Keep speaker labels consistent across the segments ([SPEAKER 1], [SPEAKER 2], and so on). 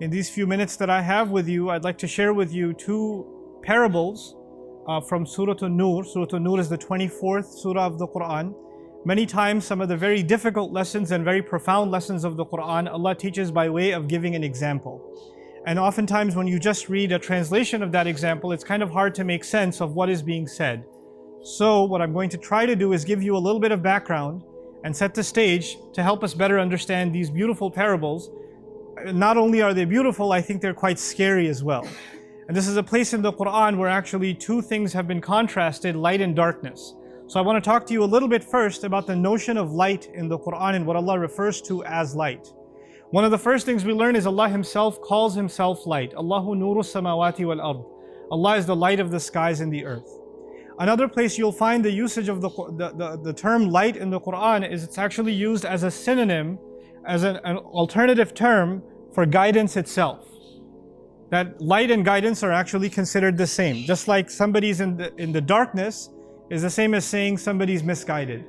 [SPEAKER 1] In these few minutes that I have with you, I'd like to share with you two parables from Suratul Noor. Suratul Noor is the 24th surah of the Qur'an. Many times some of the very difficult lessons and very profound lessons of the Qur'an, Allah teaches by way of giving an example. And oftentimes when you just read a translation of that example, it's kind of hard to make sense of what is being said. So what I'm going to try to do is give you a little bit of background and set the stage to help us better understand these beautiful parables. Not only are they beautiful, I think they're quite scary as well. And this is a place in the Qur'an where actually two things have been contrasted, light and darkness. So I want to talk to you a little bit first about the notion of light in the Qur'an and what Allah refers to as light. One of the first things we learn is Allah Himself calls Himself light. Allahu nuru samawati wal ard. Allah is the light of the skies and the earth. Another place you'll find the usage of the term light in the Qur'an is it's actually used as a synonym, as an alternative term for guidance itself. That light and guidance are actually considered the same. Just like somebody's in the darkness is the same as saying somebody's misguided.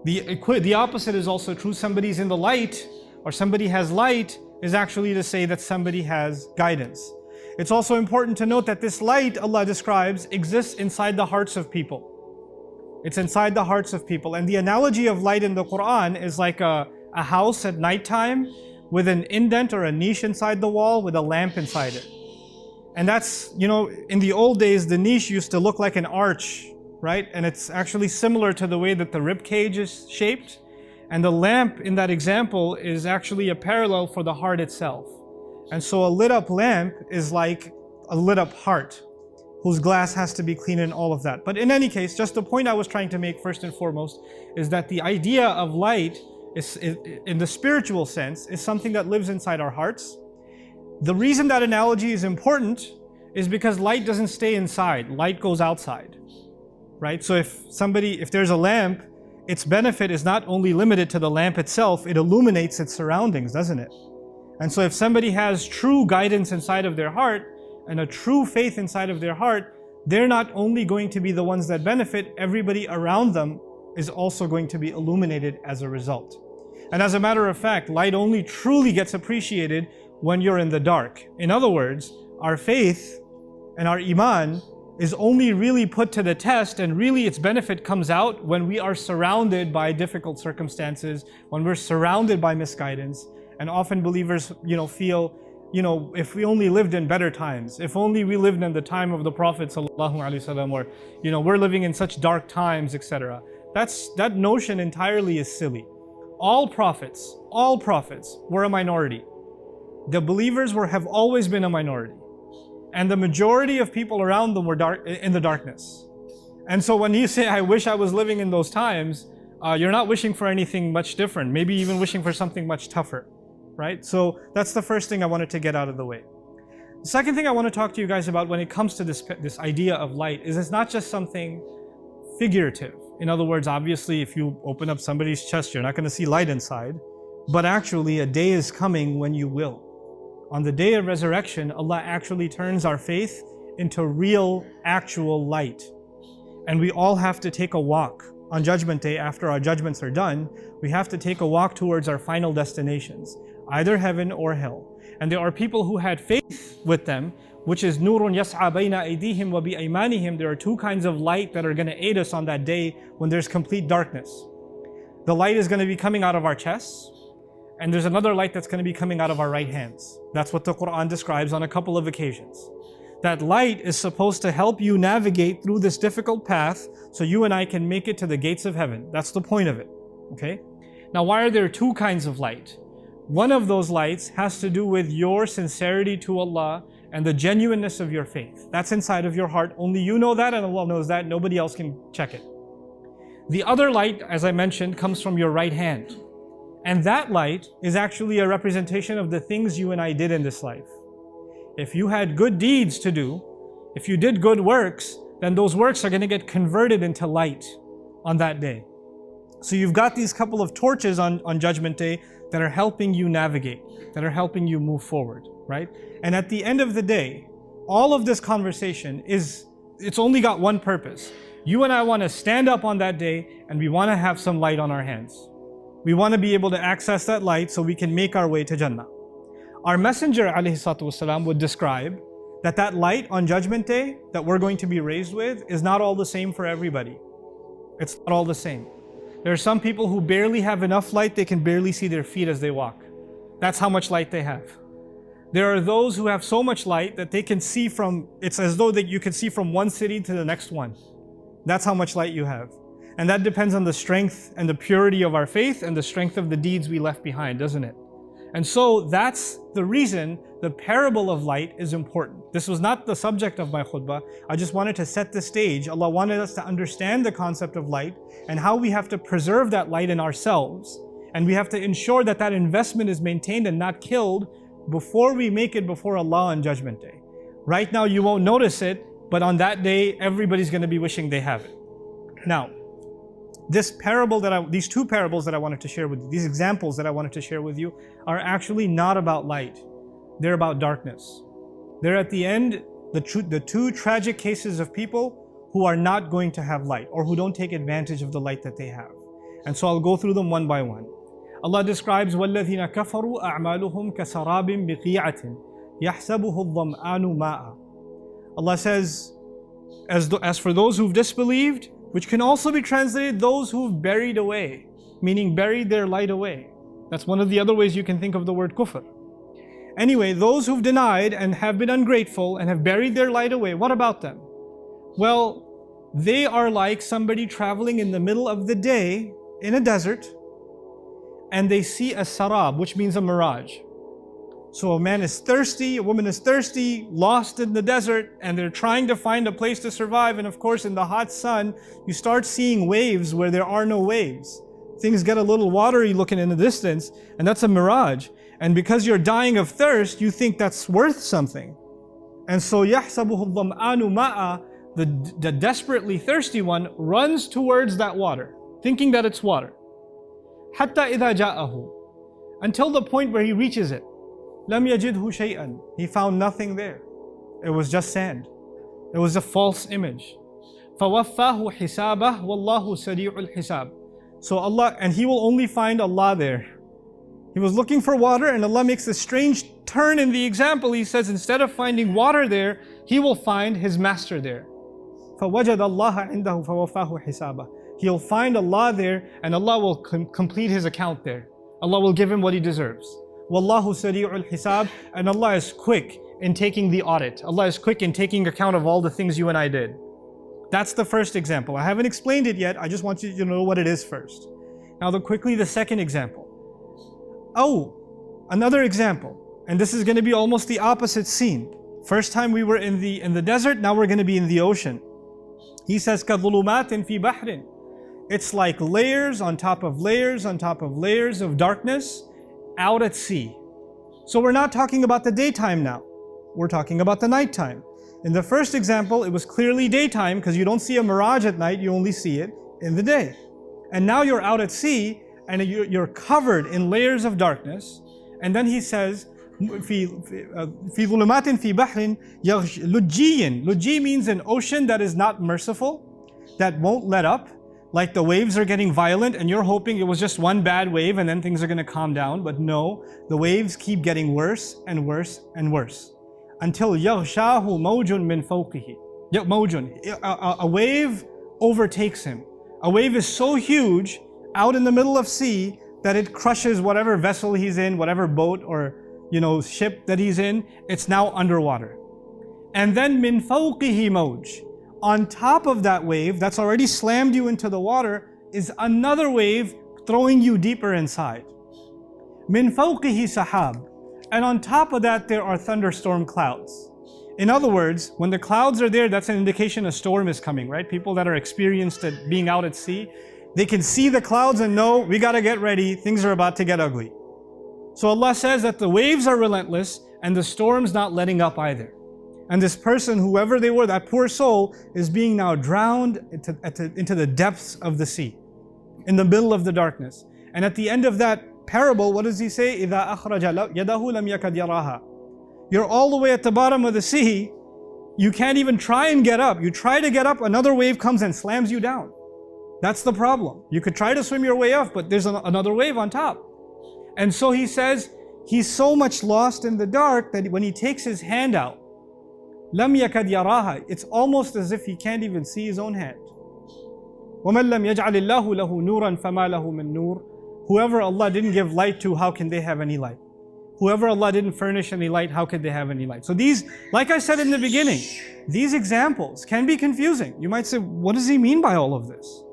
[SPEAKER 1] The opposite is also true. Somebody's in the light or somebody has light is actually to say that somebody has guidance. It's also important to note that this light Allah describes exists inside the hearts of people. It's inside the hearts of people. And the analogy of light in the Qur'an is like a house at nighttime with an indent or a niche inside the wall with a lamp inside it. And that's, in the old days, the niche used to look like an arch, right? And it's actually similar to the way that the rib cage is shaped. And the lamp in that example is actually a parallel for the heart itself. And so a lit up lamp is like a lit up heart, whose glass has to be clean and all of that. But in any case, just the point I was trying to make first and foremost is that the idea of light is, in the spiritual sense, is something that lives inside our hearts. The reason that analogy is important is because light doesn't stay inside, light goes outside, right? So if there's a lamp, its benefit is not only limited to the lamp itself, it illuminates its surroundings, doesn't it? And so if somebody has true guidance inside of their heart and a true faith inside of their heart, they're not only going to be the ones that benefit, everybody around them is also going to be illuminated as a result. And as a matter of fact, light only truly gets appreciated when you're in the dark. In other words, our faith and our iman is only really put to the test, and really its benefit comes out when we are surrounded by difficult circumstances, when we're surrounded by misguidance. And often believers, feel, if we only lived in better times, if only we lived in the time of the Prophet ﷺ, or, we're living in such dark times, etc. That notion entirely is silly. All prophets were a minority. The believers have always been a minority. And the majority of people around them were in the darkness. And so when you say, I wish I was living in those times, you're not wishing for anything much different, maybe even wishing for something much tougher, right? So that's the first thing I wanted to get out of the way. The second thing I want to talk to you guys about when it comes to this idea of light is it's not just something figurative. In other words, obviously, if you open up somebody's chest, you're not going to see light inside, but actually a day is coming when you will. On the day of resurrection, Allah actually turns our faith into real, actual light. And we all have to take a walk. On Judgment Day, after our judgments are done, we have to take a walk towards our final destinations, either heaven or hell. And there are people who had faith with them, which is nurun yas'a bayna aydihim wa bi'aymanihim. There are two kinds of light that are going to aid us on that day when there's complete darkness. The light is going to be coming out of our chests, and there's another light that's going to be coming out of our right hands. That's what the Qur'an describes on a couple of occasions. That light is supposed to help you navigate through this difficult path so you and I can make it to the gates of heaven. That's the point of it, okay? Now, why are there two kinds of light? One of those lights has to do with your sincerity to Allah and the genuineness of your faith. That's inside of your heart. Only you know that and Allah knows that. Nobody else can check it. The other light, as I mentioned, comes from your right hand. And that light is actually a representation of the things you and I did in this life. If you had good deeds to do, if you did good works, then those works are going to get converted into light on that day. So you've got these couple of torches on Judgment Day that are helping you navigate, that are helping you move forward, right? And at the end of the day, all of this conversation it's only got one purpose. You and I want to stand up on that day and we want to have some light on our hands. We want to be able to access that light so we can make our way to Jannah. Our Messenger ﷺ would describe that that light on Judgment Day that we're going to be raised with is not all the same for everybody. It's not all the same. There are some people who barely have enough light, they can barely see their feet as they walk. That's how much light they have. There are those who have so much light that they can see from, it's as though that you can see from one city to the next one. That's how much light you have. And that depends on the strength and the purity of our faith and the strength of the deeds we left behind, doesn't it? And so that's the reason the parable of light is important. This was not the subject of my khutbah. I just wanted to set the stage. Allah wanted us to understand the concept of light and how we have to preserve that light in ourselves. And we have to ensure that that investment is maintained and not killed before we make it before Allah on Judgment Day. Right now you won't notice it, but on that day everybody's going to be wishing they have it. Now, these two parables that I wanted to share with you, these examples that I wanted to share with you, are actually not about light. They're about darkness. They're at the end, the two tragic cases of people who are not going to have light or who don't take advantage of the light that they have. And so I'll go through them one by one. Allah describes وَالَّذِينَ كَفَرُوا أَعْمَالُهُمْ كَسَرَابٍ بِقِيعَةٍ يَحْسَبُهُ الظَّمْآنُ مَاءً. Allah says, as for those who've disbelieved, which can also be translated those who've buried away, meaning buried their light away. That's one of the other ways you can think of the word kufr. Anyway, those who've denied and have been ungrateful and have buried their light away, what about them? Well, they are like somebody traveling in the middle of the day in a desert and they see a sarab, which means a mirage. So a man is thirsty, a woman is thirsty, lost in the desert, and they're trying to find a place to survive. And of course, in the hot sun, you start seeing waves where there are no waves. Things get a little watery looking in the distance, and that's a mirage. And because you're dying of thirst, you think that's worth something. And so يَحْسَبُهُ الظَّمْآنُ مَاءً, the desperately thirsty one runs towards that water, thinking that it's water. حَتَّى إِذَا جَاءَهُ, until the point where he reaches it. لَمْ يَجِدْهُ شَيْئًا, he found nothing there. It was just sand. It was a false image. فَوَفَّاهُ حِسَابَهُ وَاللَّهُ سَرِيعُ الْحِسَابِ. So Allah, and he will only find Allah there. He was looking for water and Allah makes a strange turn in the example. He says instead of finding water there, he will find his master there. فَوَجَدَ اللَّهَ عِنْدَهُ فَوَفَّاهُ حِسَابَهُ. He'll find Allah there and Allah will complete his account there. Allah will give him what he deserves. Wallahu sari'ul hisab, and Allah is quick in taking the audit. Allah is quick in taking account of all the things you and I did. That's the first example. I haven't explained it yet. I just want you to know what it is first. Now quickly the second example. Oh, another example. And this is going to be almost the opposite scene. First time we were in the desert, now we're going to be in the ocean. He says, كَظُلُمَاتٍ فِي بَحْرٍ. It's like layers on top of layers on top of layers of darkness out at sea. So we're not talking about the daytime now. We're talking about the nighttime. In the first example, it was clearly daytime because you don't see a mirage at night, you only see it in the day. And now you're out at sea and you're covered in layers of darkness. And then he says, في ظلمات في بحر لجي. Lujji means an ocean that is not merciful, that won't let up. Like the waves are getting violent and you're hoping it was just one bad wave and then things are going to calm down. But no, the waves keep getting worse and worse and worse. Until يَغْشَاهُ مَوْجٌ مِّن فَوْقِهِ. مَوْجٌ. A wave overtakes him. A wave is so huge out in the middle of sea that it crushes whatever vessel he's in, whatever boat or ship that he's in. It's now underwater. And then مِّن فَوْقِهِ مَوْجٌ. On top of that wave that's already slammed you into the water is another wave throwing you deeper inside. Min fawqihi sahab. And on top of that there are thunderstorm clouds. In other words, when the clouds are there, that's an indication a storm is coming, right? People that are experienced at being out at sea, they can see the clouds and know we gotta get ready, things are about to get ugly. So Allah says that the waves are relentless and the storm's not letting up either. And this person, whoever they were, that poor soul, is being now drowned into the depths of the sea, in the middle of the darkness. And at the end of that parable, what does he say? إِذَا أَخْرَجَ يَدَهُ لَمْ يَكَدْ يَرَاهَا. You're all the way at the bottom of the sea, you can't even try and get up. You try to get up, another wave comes and slams you down. That's the problem. You could try to swim your way up, but there's another wave on top. And so he says, He's so much lost in the dark that when he takes his hand out, لَمْ يَكَدْ يَرَاهَا, it's almost as if he can't even see his own hand. وَمَنْ لَمْ يَجْعَلِ اللَّهُ لَهُ نُورًا فَمَا لَهُ مِن نُور. Whoever Allah didn't give light to, how can they have any light? Whoever Allah didn't furnish any light, how could they have any light? So these, like I said in the beginning, these examples can be confusing. You might say, what does he mean by all of this?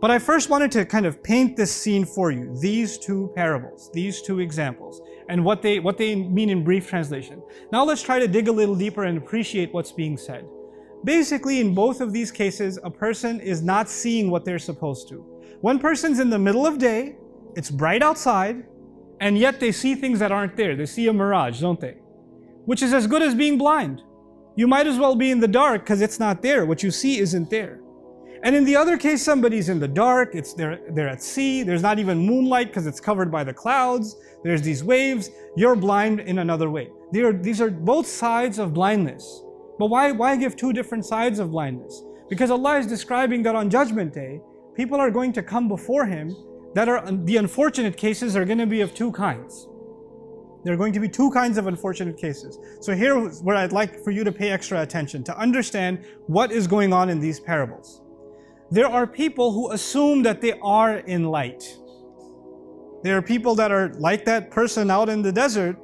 [SPEAKER 1] But I first wanted to kind of paint this scene for you, these two parables, these two examples, and what they mean in brief translation. Now let's try to dig a little deeper and appreciate what's being said. Basically, in both of these cases, a person is not seeing what they're supposed to. One person's in the middle of day, it's bright outside, and yet they see things that aren't there. They see a mirage, don't they? Which is as good as being blind. You might as well be in the dark because it's not there. What you see isn't there. And in the other case, somebody's in the dark, they're at sea, there's not even moonlight because it's covered by the clouds, there's these waves, you're blind in another way. These are both sides of blindness. But why give two different sides of blindness? Because Allah is describing that on Judgment Day, people are going to come before Him that are, the unfortunate cases are going to be of two kinds. There are going to be two kinds of unfortunate cases. So here's where I'd like for you to pay extra attention, to understand what is going on in these parables. There are people who assume that they are in light. There are people that are like that person out in the desert,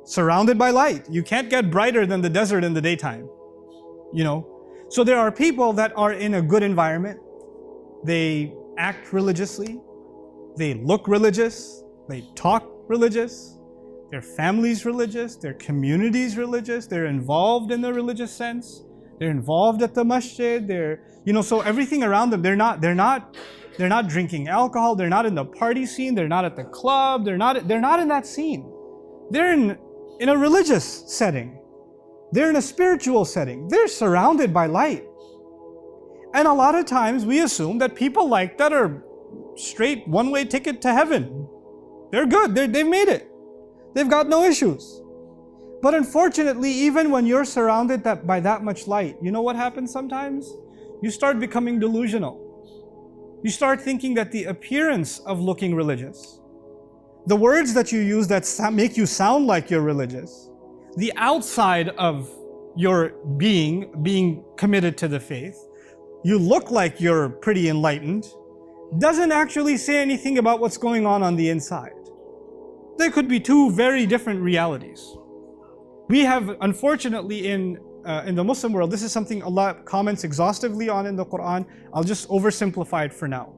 [SPEAKER 1] surrounded by light. You can't get brighter than the desert in the daytime, you know. So there are people that are in a good environment. They act religiously. They look religious. They talk religious. Their family's religious. Their community's religious. They're involved in the religious sense. They're involved at the masjid. So everything around them, they're not drinking alcohol. They're not in the party scene. They're not at the club. They're not in that scene. They're in a religious setting. They're in a spiritual setting. They're surrounded by light. And a lot of times we assume that people like that are straight one-way ticket to heaven. They're good. They've made it. They've got no issues. But unfortunately, even when you're surrounded by that much light, you know what happens sometimes? You start becoming delusional. You start thinking that the appearance of looking religious, the words that you use that make you sound like you're religious, the outside of your being committed to the faith, you look like you're pretty enlightened, doesn't actually say anything about what's going on the inside. There could be two very different realities. We have, unfortunately, in the Muslim world, this is something Allah comments exhaustively on in the Qur'an. I'll just oversimplify it for now.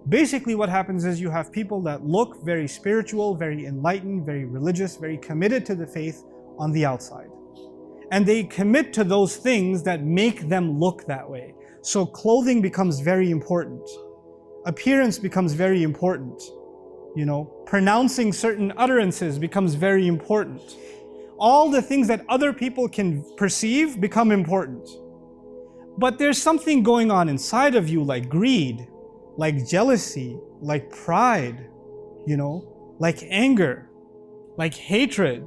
[SPEAKER 1] Basically what happens is you have people that look very spiritual, very enlightened, very religious, very committed to the faith on the outside. And they commit to those things that make them look that way. So clothing becomes very important. Appearance becomes very important. Pronouncing certain utterances becomes very important. All the things that other people can perceive become important. But there's something going on inside of you like greed, like jealousy, like pride, like anger, like hatred.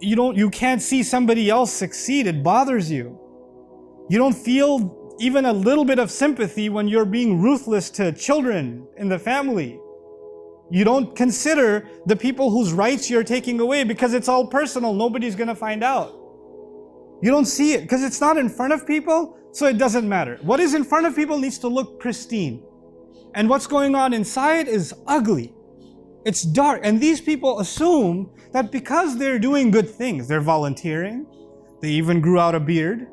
[SPEAKER 1] You can't see somebody else succeed, it bothers you. You don't feel even a little bit of sympathy when you're being ruthless to children in the family. You don't consider the people whose rights you're taking away because it's all personal, nobody's gonna find out. You don't see it because it's not in front of people, so it doesn't matter. What is in front of people needs to look pristine. And what's going on inside is ugly. It's dark. And these people assume that because they're doing good things, they're volunteering, they even grew out a beard,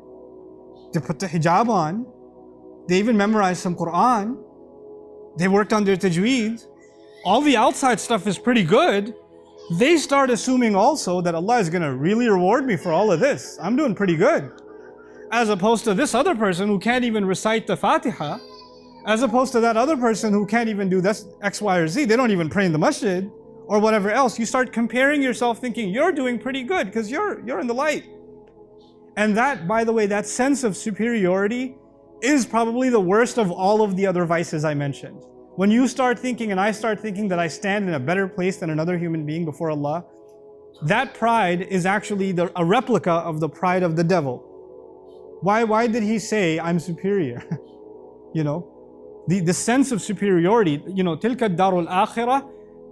[SPEAKER 1] they put the hijab on, they even memorized some Qur'an, they worked on their tajweed, all the outside stuff is pretty good. They start assuming also that Allah is going to really reward me for all of this. I'm doing pretty good. As opposed to this other person who can't even recite the Fatiha, as opposed to that other person who can't even do this X, Y, or Z. They don't even pray in the masjid or whatever else. You start comparing yourself thinking you're doing pretty good because you're in the light. And that, by the way, that sense of superiority is probably the worst of all of the other vices I mentioned. When you start thinking and I start thinking that I stand in a better place than another human being before Allah, that pride is actually a replica of the pride of the devil. Why did he say, I'm superior? The sense of superiority, tilka darul akhirah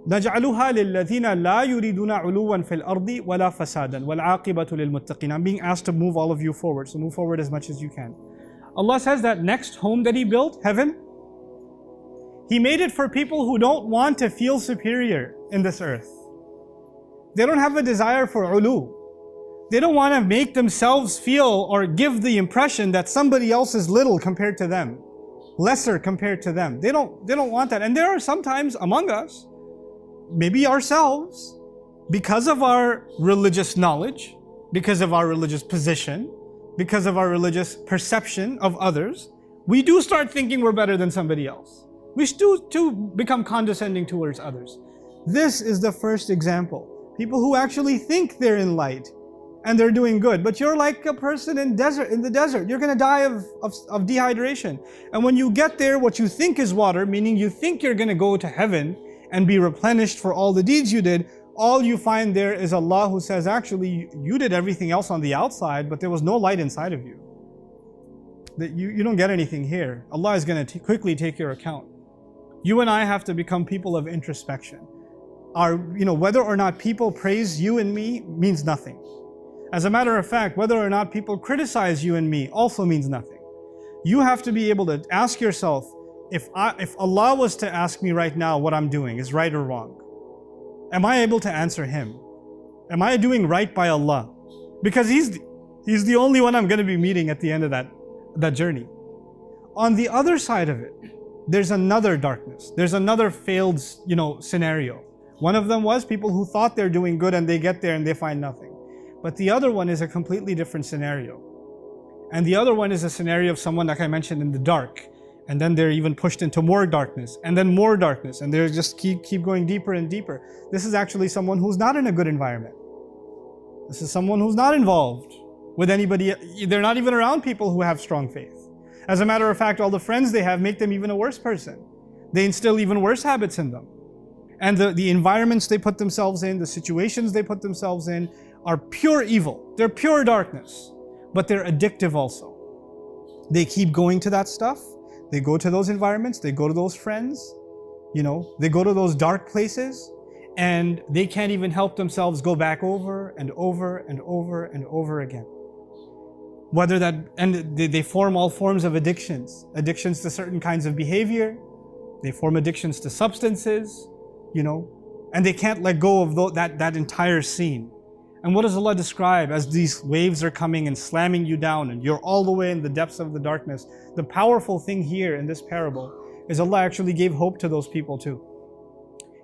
[SPEAKER 1] نَجْعَلُهَا لِلَّذِينَ لَا يُرِيدُونَ عُلُوًّا فِي الْأَرْضِ وَلَا فَسَادًا وَالْعَاقِبَةُ لِلْمُتَّقِينَ. I'm being asked to move all of you forward, so move forward as much as you can. Allah says that next home that He built, heaven, He made it for people who don't want to feel superior in this earth. They don't have a desire for ulu. They don't want to make themselves feel or give the impression that somebody else is little compared to them, lesser compared to them. They don't want that. And there are sometimes among us, maybe ourselves, because of our religious knowledge, because of our religious position, because of our religious perception of others, we do start thinking we're better than somebody else. We do become condescending towards others. This is the first example. People who actually think they're in light and they're doing good, but you're like a person in the desert. You're going to die of dehydration. And when you get there, what you think is water, meaning you think you're going to go to heaven and be replenished for all the deeds you did, all you find there is Allah who says, actually, you did everything else on the outside, but there was no light inside of you. That you don't get anything here. Allah is going to quickly take your account. You and I have to become people of introspection. Whether or not people praise you and me means nothing. As a matter of fact, whether or not people criticize you and me also means nothing. You have to be able to ask yourself, if Allah was to ask me right now what I'm doing is right or wrong, am I able to answer Him? Am I doing right by Allah? Because He's the only one I'm going to be meeting at the end of that journey. On the other side of it, there's another darkness. There's another failed, scenario. One of them was people who thought they're doing good and they get there and they find nothing. But the other one is a completely different scenario. And the other one is a scenario of someone, like I mentioned, in the dark. And then they're even pushed into more darkness, and then more darkness, and they just keep going deeper and deeper. This is actually someone who's not in a good environment. This is someone who's not involved with anybody. They're not even around people who have strong faith. As a matter of fact, all the friends they have make them even a worse person. They instill even worse habits in them. And the environments they put themselves in, the situations they put themselves in, are pure evil. They're pure darkness. But they're addictive also. They keep going to that stuff. They go to those environments, they go to those friends, they go to those dark places, and they can't even help themselves go back over and over and over and over again. They form all forms of addictions to certain kinds of behavior, they form addictions to substances, and they can't let go of that entire scene. And what does Allah describe as these waves are coming and slamming you down and you're all the way in the depths of the darkness? The powerful thing here in this parable is Allah actually gave hope to those people too.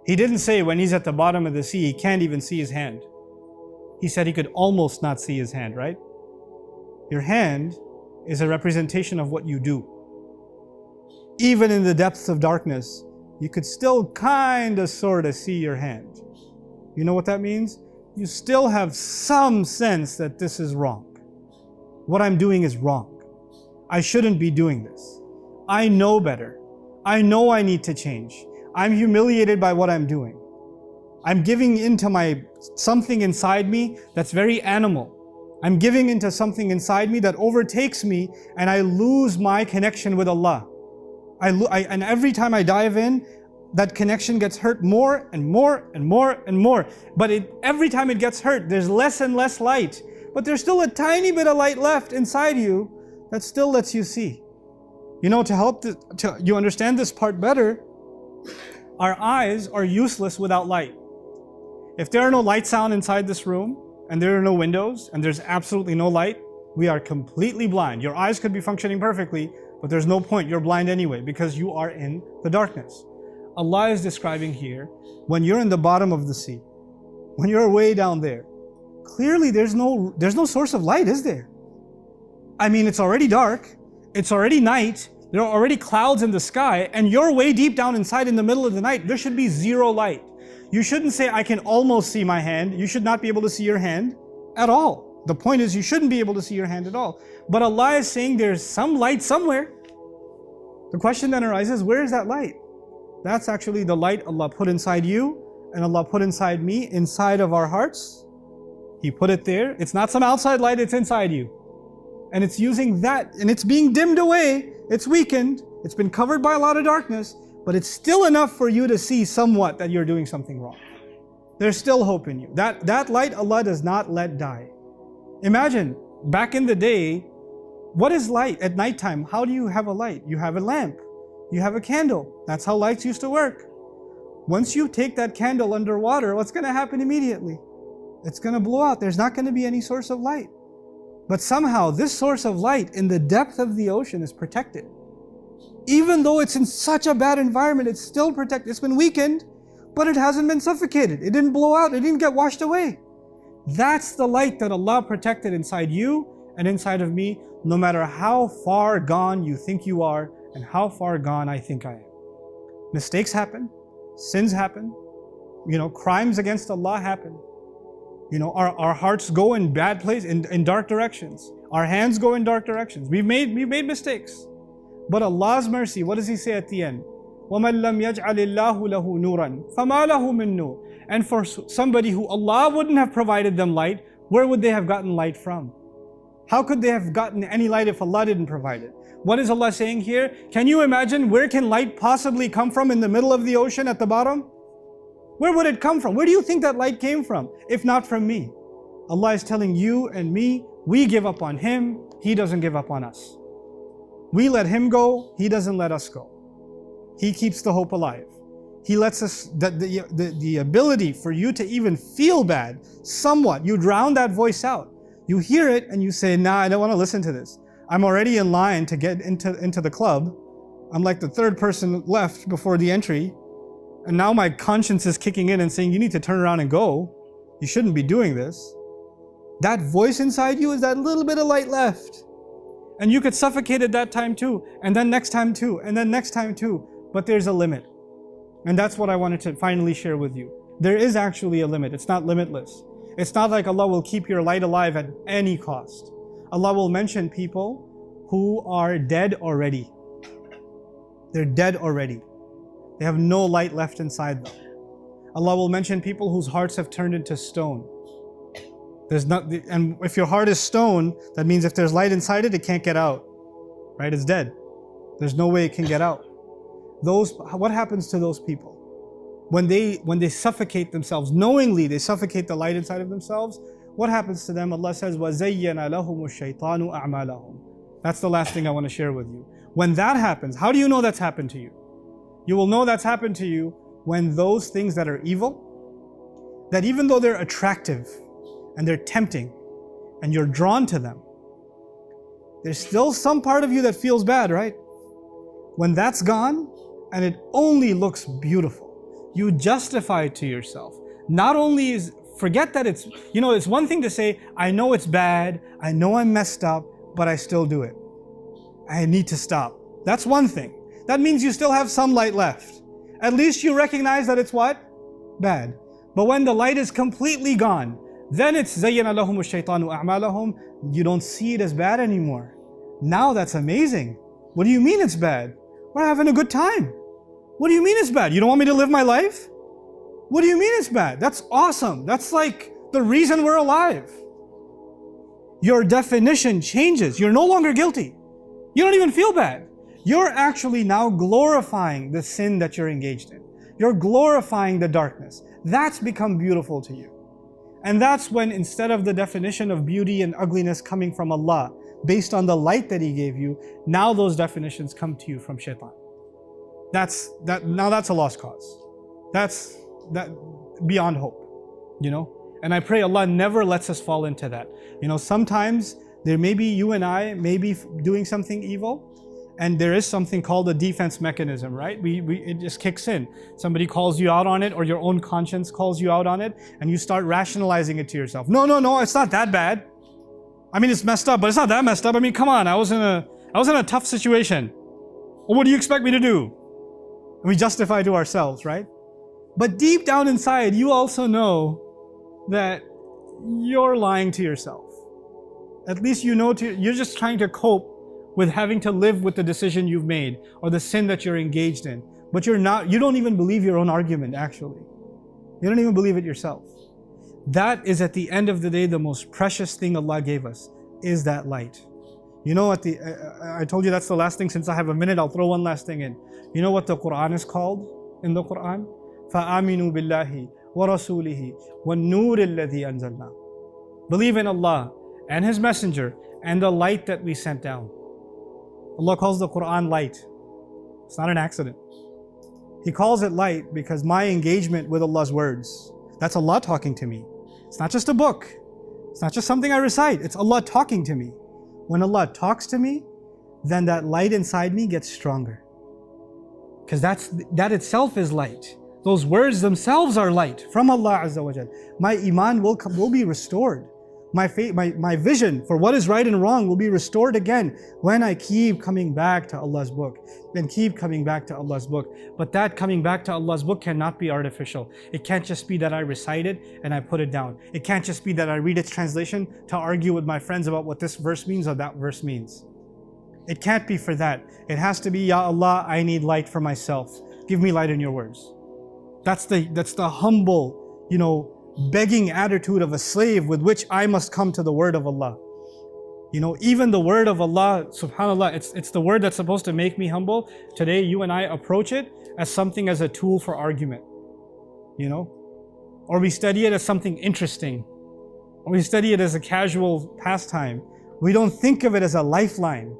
[SPEAKER 1] He didn't say when he's at the bottom of the sea, he can't even see his hand. He said he could almost not see his hand, right? Your hand is a representation of what you do. Even in the depths of darkness, you could still sort of see your hand. You know what that means? You still have some sense that this is wrong. What I'm doing is wrong. I shouldn't be doing this. I know better. I know I need to change. I'm humiliated by what I'm doing. I'm giving into something inside me that's very animal. I'm giving into something inside me that overtakes me, and I lose my connection with Allah. And every time I dive in, that connection gets hurt more and more and more and more. But every time it gets hurt, there's less and less light. But there's still a tiny bit of light left inside you that still lets you see. To help you understand this part better, our eyes are useless without light. If there are no light sound inside this room, and there are no windows, and there's absolutely no light, we are completely blind. Your eyes could be functioning perfectly, but there's no point. You're blind anyway because you are in the darkness. Allah is describing here, when you're in the bottom of the sea, when you're way down there, clearly there's no source of light, is there? I mean, it's already dark, it's already night, there are already clouds in the sky, and you're way deep down inside in the middle of the night. There should be zero light. You shouldn't say, I can almost see my hand. You should not be able to see your hand at all. The point is, you shouldn't be able to see your hand at all. But Allah is saying there's some light somewhere. The question then arises, where is that light? That's actually the light Allah put inside you and Allah put inside me, inside of our hearts. He put it there. It's not some outside light, it's inside you. And it's using that, and it's being dimmed away. It's weakened. It's been covered by a lot of darkness. but it's still enough for you to see somewhat that you're doing something wrong. There's still hope in you. That light Allah does not let die. Imagine, back in the day, what is light at nighttime? How do you have a light? You have a lamp. You have a candle. That's how lights used to work. Once you take that candle underwater, what's going to happen immediately? It's going to blow out. There's not going to be any source of light. But somehow this source of light in the depth of the ocean is protected. Even though it's in such a bad environment, it's still protected. It's been weakened, but it hasn't been suffocated. It didn't blow out. It didn't get washed away. That's the light that Allah protected inside you and inside of me, no matter how far gone you think you are and how far gone I think I am. Mistakes happen. Sins happen. Crimes against Allah happen. Our hearts go in bad places, in dark directions. Our hands go in dark directions. We've made mistakes. But Allah's mercy, what does He say at the end? وَمَنْ لَمْ يَجْعَلِ اللَّهُ لَهُ نُورًا فَمَا لَهُ مِن نُورٍ. And for somebody who Allah wouldn't have provided them light, where would they have gotten light from? How could they have gotten any light if Allah didn't provide it? What is Allah saying here? Can you imagine where can light possibly come from in the middle of the ocean at the bottom? Where would it come from? Where do you think that light came from, if not from me? Allah is telling you and me, we give up on Him, He doesn't give up on us. We let Him go, He doesn't let us go. He keeps the hope alive. He lets us, the ability for you to even feel bad, somewhat, you drown that voice out. You hear it and you say, nah, I don't want to listen to this. I'm already in line to get into the club. I'm like the third person left before the entry. And now my conscience is kicking in and saying, you need to turn around and go. You shouldn't be doing this. That voice inside you is that little bit of light left. And you could suffocate at that time too. And then next time too. And then next time too. But there's a limit. And that's what I wanted to finally share with you. There is actually a limit. It's not limitless. It's not like Allah will keep your light alive at any cost. Allah will mention people who are dead already. They're dead already. They have no light left inside them. Allah will mention people whose hearts have turned into stone. And if your heart is stone, that means if there's light inside it, it can't get out. Right? It's dead. There's no way it can get out. What happens to those people? When they suffocate themselves, knowingly they suffocate the light inside of themselves, what happens to them? Allah says, وَزَيَّنَ لَهُمُ الشَّيْطَانُ أَعْمَالَهُم. That's the last thing I want to share with you. When that happens, how do you know that's happened to you? You will know that's happened to you when those things that are evil, that even though they're attractive and they're tempting and you're drawn to them, there's still some part of you that feels bad, right? When that's gone and it only looks beautiful, you justify it to yourself. Not only forget that it's one thing to say, I know it's bad, I know I'm messed up, but I still do it. I need to stop. That's one thing. That means you still have some light left. At least you recognize that it's what? Bad. But when the light is completely gone, then it's زَيَّنَ لَهُمُ الشَّيْطَانُ أَعْمَالَهُم. You don't see it as bad anymore. Now that's amazing. What do you mean it's bad? We're having a good time. What do you mean it's bad? You don't want me to live my life? What do you mean it's bad? That's awesome. That's like the reason we're alive. Your definition changes. You're no longer guilty. You don't even feel bad. You're actually now glorifying the sin that you're engaged in. You're glorifying the darkness. That's become beautiful to you. And that's when, instead of the definition of beauty and ugliness coming from Allah, based on the light that He gave you, now those definitions come to you from shaitan. Now that's a lost cause. That's beyond hope, And I pray Allah never lets us fall into that. Sometimes there may be you and I may be doing something evil, and there is something called a defense mechanism, right? It just kicks in. Somebody calls you out on it, or your own conscience calls you out on it, and you start rationalizing it to yourself. No, it's not that bad. I mean, it's messed up, but it's not that messed up. I mean, come on, I was in a tough situation. Well, what do you expect me to do? And we justify to ourselves, right? But deep down inside, you also know that you're lying to yourself. At least you're just trying to cope with having to live with the decision you've made or the sin that you're engaged in. But you don't even believe your own argument, actually. You don't even believe it yourself. That is, at the end of the day, the most precious thing Allah gave us, is that light. You know what I told you that's the last thing. Since I have a minute, I'll throw one last thing in. You know what the Qur'an is called in the Qur'an? فَآمِنُوا بِاللَّهِ وَرَسُولِهِ وَالنُّورِ الَّذِي أَنزَلْنَا. Believe in Allah and His Messenger and the light that we sent down. Allah calls the Qur'an light. It's not an accident. He calls it light because my engagement with Allah's words, that's Allah talking to me. It's not just a book. It's not just something I recite. It's Allah talking to me. When Allah talks to me, then that light inside me gets stronger. Because that itself is light. Those words themselves are light from Allah Azza wa Jal. My iman will be restored. My vision for what is right and wrong will be restored again when I keep coming back to Allah's book. Then keep coming back to Allah's book. But that coming back to Allah's book cannot be artificial. It can't just be that I recite it and I put it down. It can't just be that I read its translation to argue with my friends about what this verse means or that verse means. It can't be for that. It has to be, Ya Allah, I need light for myself. Give me light in your words. That's the humble, begging attitude of a slave with which I must come to the word of Allah. Even the word of Allah, subhanAllah, it's the word that's supposed to make me humble. Today, you and I approach it as something as a tool for argument, or we study it as something interesting, or we study it as a casual pastime. We don't think of it as a lifeline.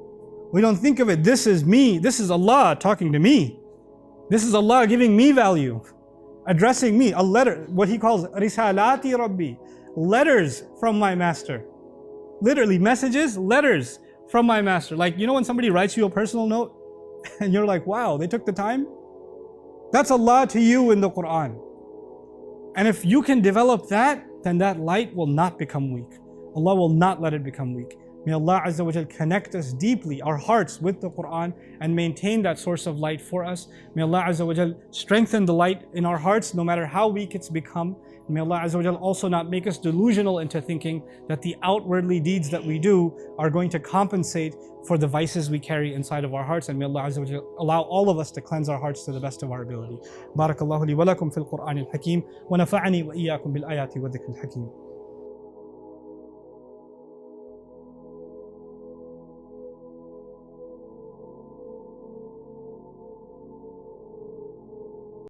[SPEAKER 1] We don't think of it, this is me, this is Allah talking to me. This is Allah giving me value, addressing me, a letter, what He calls risalati Rabbi, letters from my master. Literally messages, letters from my master. Like, when somebody writes you a personal note and you're like, wow, they took the time? That's Allah to you in the Qur'an. And if you can develop that, then that light will not become weak. Allah will not let it become weak. May Allah Azza wa Jal connect us deeply, our hearts with the Qur'an, and maintain that source of light for us. May Allah Azza wa Jal strengthen the light in our hearts no matter how weak it's become. May Allah Azza wa Jal also not make us delusional into thinking that the outwardly deeds that we do are going to compensate for the vices we carry inside of our hearts. And may Allah Azza wa Jal allow all of us to cleanse our hearts to the best of our ability. Barakallahu li wa lakum fil Qur'an al-Hakim wa nafa'ani wa iyyakum bil ayati wa dhikril hakim.